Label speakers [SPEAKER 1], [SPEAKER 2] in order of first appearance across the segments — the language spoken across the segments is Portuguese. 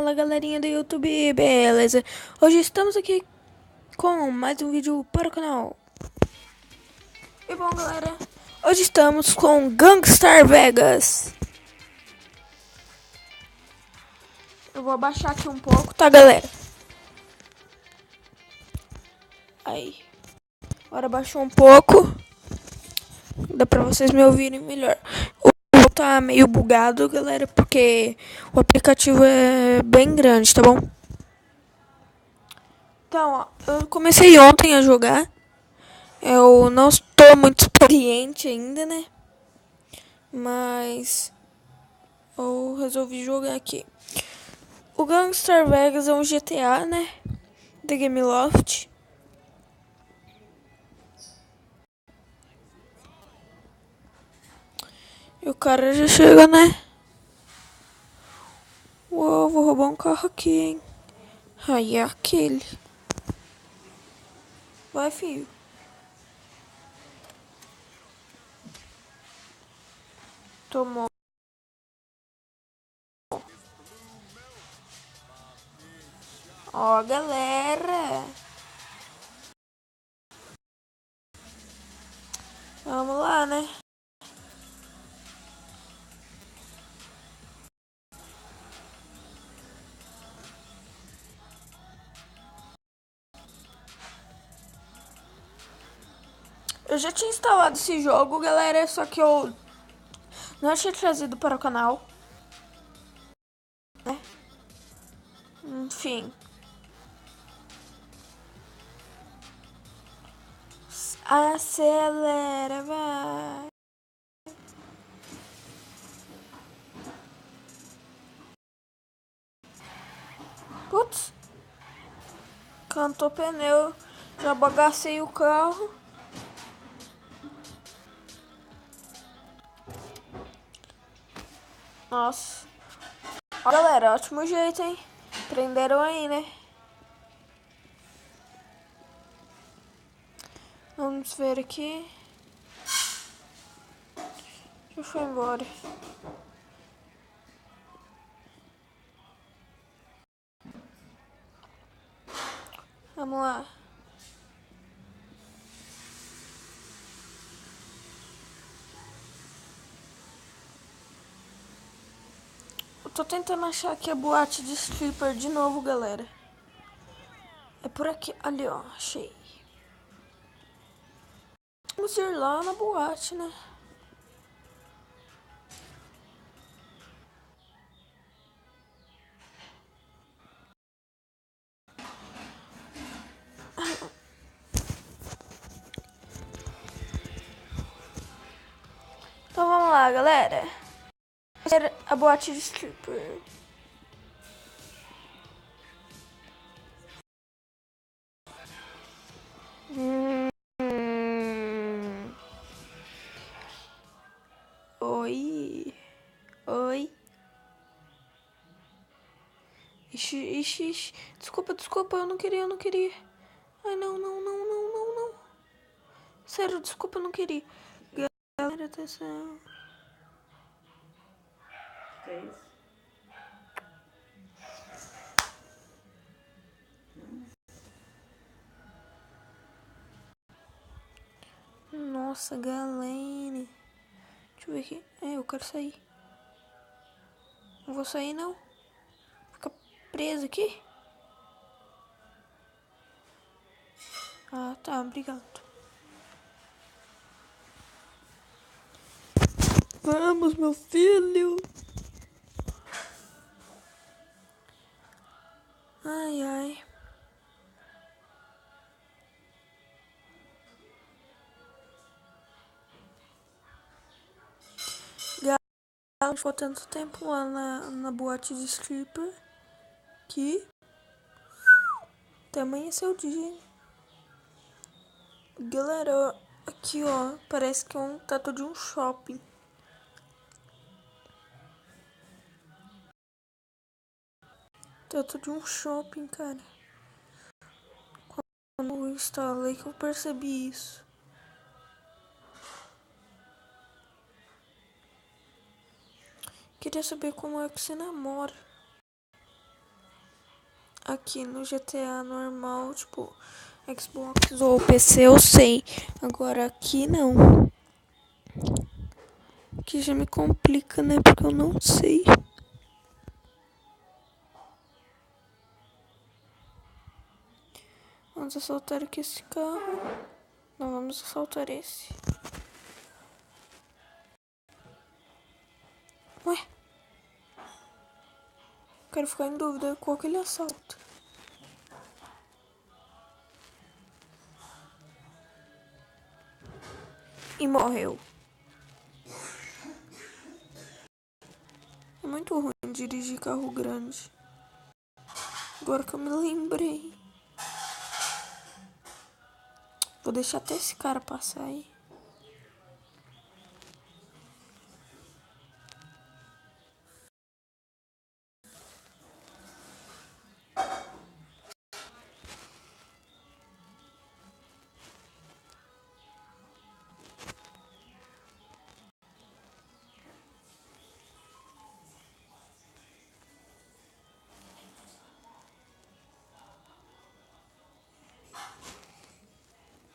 [SPEAKER 1] Fala galerinha do YouTube, beleza? Hoje estamos aqui com mais um vídeo para o canal. E bom galera, hoje estamos com Gangstar Vegas. Eu vou abaixar aqui um pouco, tá galera? Aí, agora abaixou um pouco. Dá pra vocês me ouvirem melhor. O vídeo tá meio bugado galera, porque o aplicativo é bem grande, tá bom? Então, ó, eu comecei ontem a jogar. Eu não estou muito experiente ainda, né? Mas eu resolvi jogar aqui. O Gangstar Vegas é um GTA, né? Da Gameloft. E o cara já chega, né? Uou, vou roubar um carro aqui, hein? Aí é aquele. Vai, filho. Tomou. Ó, galera. Vamos lá, né? Eu já tinha instalado esse jogo, galera, só que eu não tinha trazido para o canal, né? Enfim. Acelera, vai. Putz. Cantou pneu. Já bagacei o carro. Nossa. Ó, galera, ótimo jeito, hein? Prenderam aí, né? Vamos ver aqui. Já foi embora. Vamos lá. Eu tô tentando achar aqui a boate de stripper de novo, galera. É por aqui. Ali, ó. Achei. Vamos ir lá na boate, né? Então vamos lá, galera. A boate de stripper. Hum. Oi. Oi. Ixi, ixi, ixi. Desculpa, desculpa, eu não queria, eu não queria. Ai, não, não, não, não, não, não. Sério, desculpa, eu não queria. Galera, atenção. Que é isso? Nossa, galera. Deixa eu ver aqui. Eu quero sair. Não vou sair, não. Fica preso aqui. Ah, tá, obrigado. Vamos, meu filho. Ai, ai. Galera, ficou tanto tempo lá na boate de stripper que até amanheceu o dia, hein? Galera, aqui ó, parece que é um teto de um shopping. Teto de um shopping, cara. Quando eu instalei que eu percebi isso. Queria saber como é que você namora. aqui no GTA normal, tipo, Xbox ou PC eu sei. Agora aqui não. Que já me complica, né? Porque eu não sei. Vamos assaltar aqui esse carro. Não, vamos assaltar esse. Ué? Quero ficar em dúvida qual que ele assalta. E morreu. É muito ruim dirigir carro grande. Agora que eu me lembrei. Vou deixar até esse cara passar aí.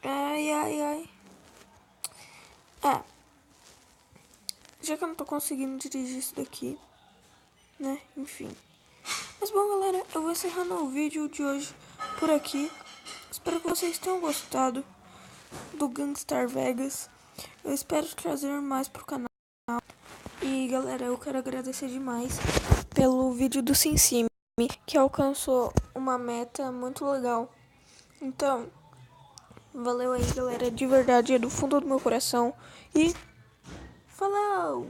[SPEAKER 1] Ai, ai, ai. Já que eu não tô conseguindo dirigir isso daqui, né? Enfim. Mas bom, galera, eu vou encerrando o vídeo de hoje por aqui. Espero que vocês tenham gostado do Gangstar Vegas. Eu espero trazer mais pro canal. E, galera, eu quero agradecer demais pelo vídeo do SimSim, que alcançou uma meta muito legal. Então, valeu aí, galera, de verdade, é do fundo do meu coração. E falou!